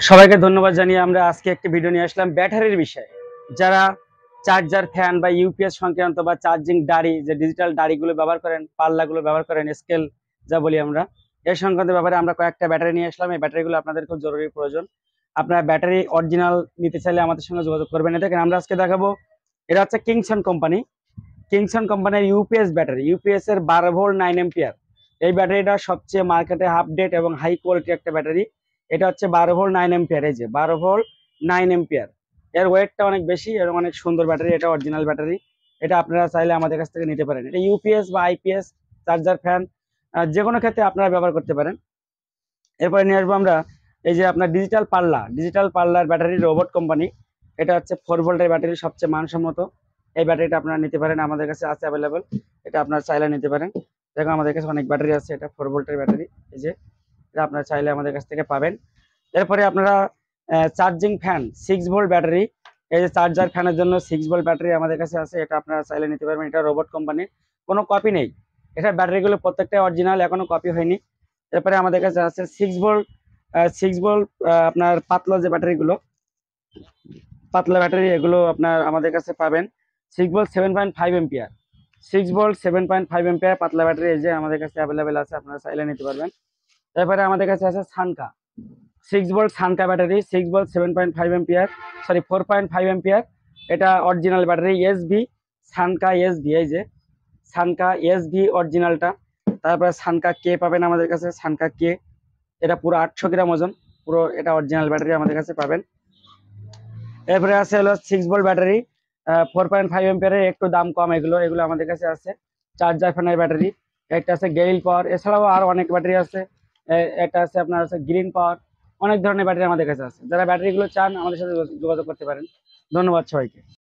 সবাইকে ধন্যবাদ জানিয়ে আমরা আজকে একটি ভিডিও নিয়ে আসলাম ব্যাটারির বিষয়ে। যারা চার্জার, ফ্যান বা ইউপিএস সংক্রান্ত বা চার্জিং ডাড়ি, যে ডিজিটাল ডাড়িগুলো ব্যবহার করেন, পাল্লাগুলো ব্যবহার করেন, স্কেল যা বলি আমরা, এই সংক্রান্ত ব্যাপারে আমরা কয়েকটা ব্যাটারি নিয়ে আসলাম। এই ব্যাটারিগুলো আপনাদের খুব জরুরি প্রয়োজন। আপনারা ব্যাটারি অরিজিনাল নিতে চাইলে আমাদের সঙ্গে যোগাযোগ করবেন। দেখেন, আমরা আজকে দেখাবো, এটা হচ্ছে কিংসন কোম্পানি। কিংসন কোম্পানির ইউপিএস ব্যাটারি, ইউপিএস এর 12 ভোল্ট 9 এম্পিয়ার। এই ব্যাটারিটা সবচেয়ে মার্কেটে আপডেট এবং হাই কোয়ালিটি একটা ব্যাটারি। এটা হচ্ছে 12 ভোল্ট 9 এম্পিয়ার। এই যে 12 ভোল্ট 9 এম্পিয়ার, এর ওয়েটটা অনেক বেশি এবং অনেক সুন্দর ব্যাটারি। এটা অরিজিনাল ব্যাটারি। এটা আপনারা চাইলে আমাদের কাছ থেকে নিতে পারেন। এটা ইউপিএস বা আইপিএস, চার্জার, ফ্যান, যে কোনো ক্ষেত্রে আপনারা ব্যবহার করতে পারেন। এরপরে নিয়ে আসবো আমরা এই যে আপনার ডিজিটাল পাল্লা, ডিজিটাল পাল্লার ব্যাটারি, রোবট কোম্পানি। এটা হচ্ছে 4 ভোল্টের ব্যাটারি, সবচেয়ে মানসম্মত। এই ব্যাটারিটা আপনারা নিতে পারেন, আমাদের কাছে আছে অ্যাভেলেবল। এটা আপনারা চাইলে নিতে পারেন। দেখো, আমাদের কাছে অনেক ব্যাটারি আছে। এটা 4 ভোল্টের ব্যাটারি। এই যে এটা আপনারা চাইলে আমাদের কাছ থেকে পাবেন। এরপরে আপনারা চার্জিং ফ্যান, 6 ভোল্ট ব্যাটারি। এই যে চার্জার ফ্যানের জন্য 6 ভোল্ট ব্যাটারি আমাদের কাছে আছে। এটা আপনারা চাইলে নিতে পারবেন। এটা রোবট কোম্পানির, কোনো কপি নেই। এটা ব্যাটারিগুলো প্রত্যেকটা অরিজিনাল, এখনো কপি হয়নি। এরপরে আমাদের কাছে আছে 6 ভোল্ট, 6 ভোল্ট আপনার পাতলা যে ব্যাটারিগুলো, পাতলা ব্যাটারি, এগুলো আপনার আমাদের কাছে পাবেন। 6 ভোল্ট 7.5 এম্পিয়ার, 6 ভোল্ট 7.5 এম্পিয়ার পাতলা ব্যাটারি, এই যে আমাদের কাছে অ্যাভেলেবেল আছে। আপনারা চাইলে নিতে পারবেন। এরপরে আমাদের কাছে আছে সানকা, 6 ভোল্ট সানকা battery, 6 volt 7.5 ampere, sorry 4.5 ampere. এটা অরিজিনাল ব্যাটারি, এসভি, সানকা এসভি। এই যে সানকা এসভি অরিজিনালটা। তারপরে সানকা কে পাবেন আমাদের কাছে, সানকা কে। এটা পুরো 800 গ্রাম ওজন, পুরো এটা অরিজিনাল ব্যাটারি আমাদের কাছে পাবেন। এরপরে আছে হলো 6 ভোল্ট ব্যাটারি, 4.5 এম্পিয়ারের, একটু দাম কম। এগুলো এগুলো আমাদের কাছে আছে। চার্জার ফ্যানের ব্যাটারি, একটা আছে গেইল পাওয়ার, এছাড়াও আরো অনেক ব্যাটারি আছে। একটা আছে আপনার আছে গ্রিন পাওয়ার। অনেক ধরনের ব্যাটারি আমাদের কাছে আছে। যারা ব্যাটারিগুলো চান আমাদের সাথে যোগাযোগ করতে পারেন। ধন্যবাদ সবাইকে।